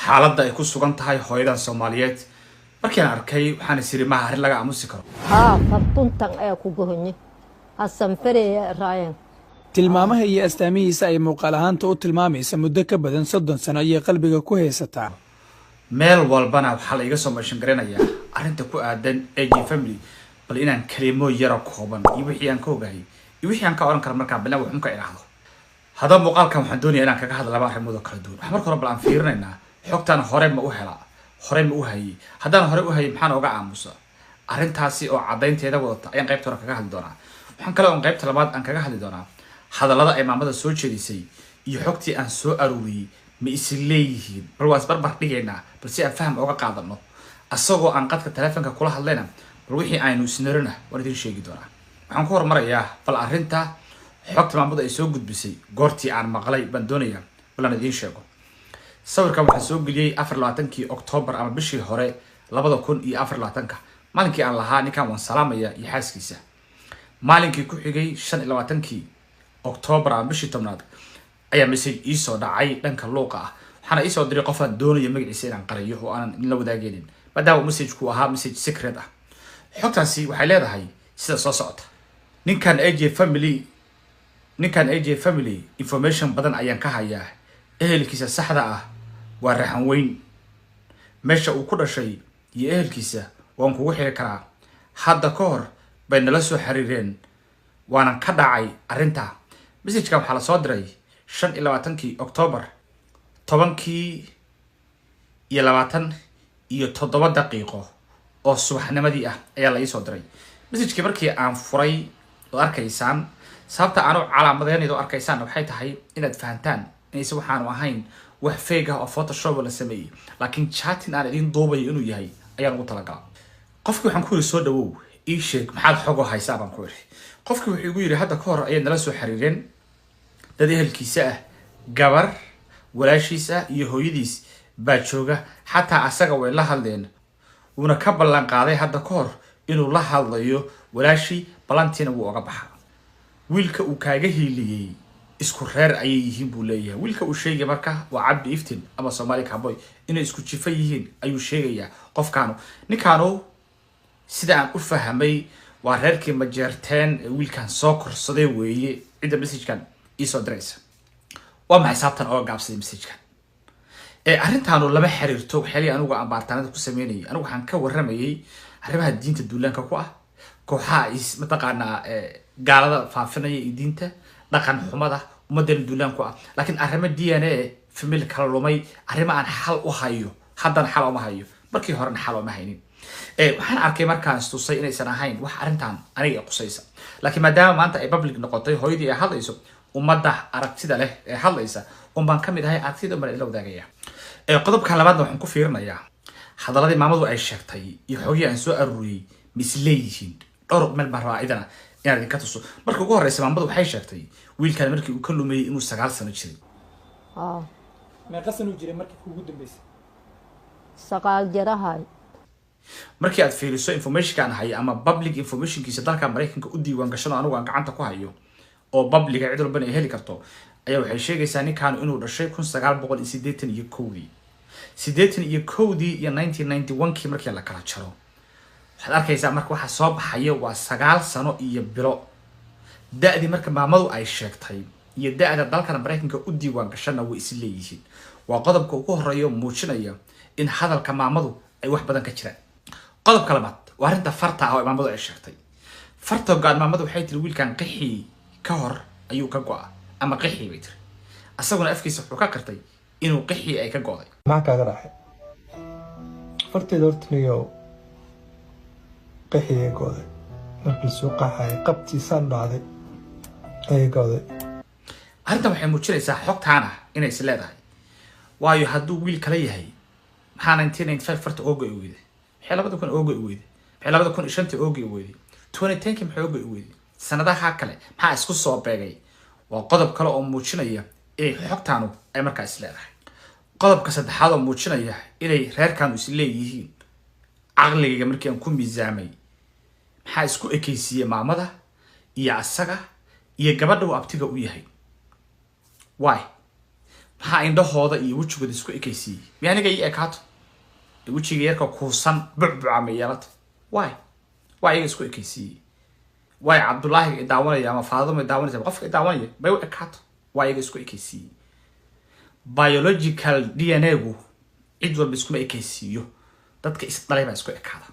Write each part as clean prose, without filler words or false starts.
xaaladda ay ku sugan tahay hooyadan Soomaaliyeed markii aan arkay waxaan isiri ma arrin laga aamusi karo fartuntan ay ku gohonye hasan faree raayan tilmaamaha iyo astaamihiisa ay muuqaal ahaanta u tilmaamaysa muddo ka badan 30 sano ayay qalbiga ku haysataa meel walbana waxa la iga soo meeshan garanayaa arrinta ku aadan AJ family bal inaan kalimo yar kooban iyo wixii aan ka ogahay iyo wixii aan ka oran karo marka bal waxaan ka iraahdo hada muuqaalkan waxaan doonayaa inaan kaga hadlo laba arrimood oo kala duwan wax marka hore bal aan fiirinaynaa xogtan hore ma u helaa hore ma u hayay haddaan hore u hayay maxaan uga aamusa arrintaasi oo cadaynteeda wadata ayaan qaybta hore kaga hadli doonaa waxaan kale oo qaybta labaad aan kaga hadli doonaa hadallada ay maamada soo jeedisay iyo xogtii aan soo aruuriyay ma isleeyihiin bal waas barbar dhigaynaa bal si aan faham uga qaadano asagoo aan qadka telefoonka kula hadlayna bal wixii aynu isnarina waan idin sheegi doonaa waxaan ku hormarayaa bal arrinta xogta maamada ay soo gudbisay goortii aan maqlay baan doonayaa bal aan idin sheego sawirkan waxaan soo geliyay 24kii October ama bishii hore 2024 maalinkii aan lahaa ninkan waan salaamaya iyo xaaskiisa maalinkii ku xigay 25kii October ama bishii 10aad ayaa message ii soo dhacay dhanka luuqa ah waxaana ii soo diray qof aan doonayo magaciisa inaan qariyo oo aan la wadaageenin maadaama message-ku ahaa message secret ah xogtaasi waxay leedahay sida soo socota ninkan AJ family information badan ayaan ka hayaa ehelkiisa saxda ah waa raxan weyn meesha uu ku dhashay iyo ehelkiisa waan kugu xiri karaa hadda ka hor bay nala soo xiriireen waana ka dhacay arrinta message-ka waxaa la soo diray 25kii October 10:27 daqiiqo oo subaxnimadii ah ayaa la ii soo diray message-kii markii aan furay oo arkaysaan sababta aanu calaamadeynaydo arkaysaan waxay tahay inaad fahantaan inaysan waxaanu ahayn wax fake ah oo Photoshop la sameeyay laakiin chatting aan idin duubayo inuu yahay ayaan ugu talagalay qofkii waxaan ku yiri soo dhawow ii sheeg maxaad xog u haysaa baan ku yiri qofkii wuxuu igu yiri hadda ka hor ayay nala soo xiriireen dad ehelkiisa ah gabar walaashiisa iyo hooyadiis baa jooga xataa asaga way la hadleen una ka ballan qaaday hadda ka hor inuu la hadlayo walaashii balantiina wuu uga baxaa wiilka uu kaaga hiiliyay isku reer ayay yihiin buu leeyahay wiilka uu sheegay marka waa Cabdi Iftiin ama Soomaali Cowboy inay isku jifa yihiin ayuu sheegayaa qofkaanu ninkaanu sida aan u fahamay waa reerkii majeerteen wiilkan soo korsaday weeye cida message-kan ii soo diraysa waa maxay sababtan oo gaabsaday message-kan arrintaanu lama xiriirto waxyaalihi anigu aan baaritaanada ku sameynayay anigu waxaan ka waramayay arrimaha diinta duulaanka ku ah kooxaha mataqaanaa gaalada faafinaya iyo diinta dhaqan xumada ummadan duulaan ku ah laakiin arrimo DNA family kala lumay arrimo aan xal u hayo haddana xal uma hayo markii horena xal uma haynin waxaan arkay markaan istusay inaysan ahayn wax arrintan aniga qusaysa laakiin maadaama maanta ay public noqotay hooyadii ay hadlayso ummadda aragtida leh ee hadlaysa baan ka mid ahay aragtida umar ila wadaagaya qodobka labaadna waxaan ku fiirinayaa hadaladii maamadu ay sheegtay iyo xogii aan soo aruuriyay misleeyihiin dhowr meel baan rabaa idana inaan idinka tuso markii ugu horreysay maamadu waxay sheegtay wiilkan markii uu ka lumayay inuu 9 sano jiray meeqa sano jiray markii ugu dambeysay 9 jirahay markii aad fiiriso information-kan hay ama public information-kiisa dalka Mareykanka u diiwaan gashan anigu aan gacanta ku hayo oo public cid walba ay heli karto ayaa waxay sheegaysaa ninkan inuu dhashay 1981 iyo 1991kii markii la kala jaro waxaad arkaysaa marka waxa soo baxaya waa 9 sano iyo bilo da'dii marka maamadu ay sheegtay iyo da'da dalka Mareykanka u diiwaan gashan way isleeyihiin waa qodobka ugu horeeyo muujinaya in hadalka maamadu ay wax badan ka jiraan qodobka labaad waa arrinta farta ah oo maamadu ay sheegtay farta go'aan maamadu waxay tiri wiilkan qixi ka hor ayuu ka go'a ama qixi bay tiri asaguna afkiisa wuxuu ka qirtay inuu qixi ay ka go'day ma kaaga raxay farteeda hortaniyo qixi ay go'day markii soo qaxay qabtiisaan dhacday ay go'day arrintan waxay muujinaysaa xogtaana inay is leedahay waayo hadduu wiil kala yahay maxaa 1995 farta ooga ay weyday waxay 2000 ooga ay weyday waxay 2005 ooga ay weyday 2010 maxay ooga ay weyday sanadaha kale maxaa isku soo beegay waa qodob kale oo muujinaya inay xogtaanu ay markaa is leedahay qodobka saddexaad oo muujinaya inay reerkaanu is leeyihiin aqliga markii aan ku miisaamay maxaa isku ekaysiiyay maamada iyo asaga iyo gabadha uu abtiga u yahay why maxaa indhahooda iyo wejigooda isku ekaysiiyey miya aniga ii ekaato wejiga yarka kuusan bucbuca ma yeelata why iyaga isku ekaysiiyey why cabdullaahi daawanaya ama faaduma daawanaysa qofka daawanaya bay u ekaato why iyaga isku ekaysiiyey biological DNA-gu cid walba iskuma ekaysiiyo dadka isdhalay baa isku ekaada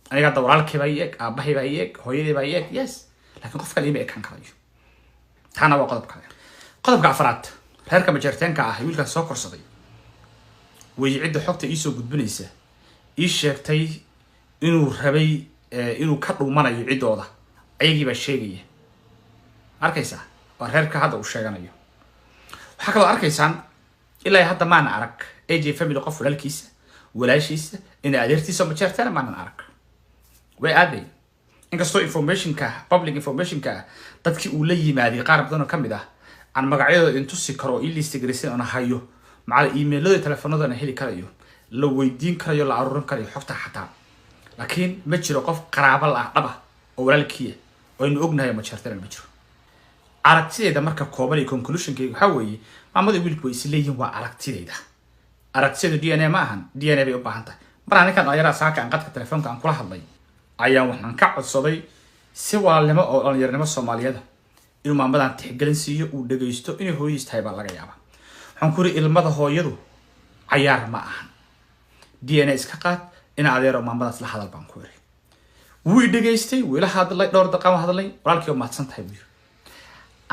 aniga hadda walaalkay baa ii eg aabahay baa ii eg hooyaday baa ii eg yes laakiin qof kale ima ekaan karayo taana waa qodob kale qodobka afraad reerka majeerteenka ah wiilkan soo korsaday way cidda xogta ii soo gudbinaysa ii sheegtay inuu rabay inuu ka dhumanayo ciddooda ayagii baa sheegaya arkaysaa waa reerka hadda uu sheeganayo waxaa kaloo arkaysaan ilaa hadda maana arag AJ family qof walaalkiisa walaashiisa in adeertiisa majeerteena maanan arag way aaday inkastoo informationka public informationka dadkii uu la yimaaday qaar badan oo kamid ah aan magacyadooda intusi karo ii list gareysan oo hayo macal emailada telefoonada aan heli karayo la weydiin karayo la aruurin karayo xogta xataa laakiin ma jiro qof qaraabal ah dhaba oo walaalkiya oo aynu ognahay majeerteena ma jiro aragtideeda marka kooban iyo conclusionkeega waxaa weeye maamada wiilku way isleeyihiin waa aragtideeda aragtideedu DNA ma ahan DNA bay u baahan tahay mar anikan dhalinyarada saaka aan qadka telefoonka aan kula hadlay ayaan waxaan ka codsaday si walaalnimo oo dhalinyarnimo Soomaaliyeed inuu maamadan tixgelin siiyo uu dhageysto inay hooyadiis tahay baa laga yaabaa waxaan ku ri ilmada hooyadu cayaar ma ahan DNA iska qaad in adeero maamadaas la hadal baan ku ri wuu dhageystay wuu la hadlay dhowr daqiiqo hadlay walaalkii ma adsan tahay buu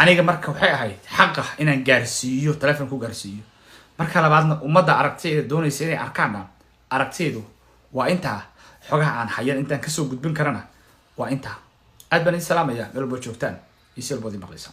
aniga marka waxay ahayd xaq ah inaan gaarsiiyo telefoonku gaarsiiyo marka labaadna ummadda aragtideeda doonaysa inay arkaan aragtideedu waa intaa xogaha aan hayan intaan ka soo gudbin karana waa intaa aad baan salaamaya meel walba joogtaan isla boodi maqlaysan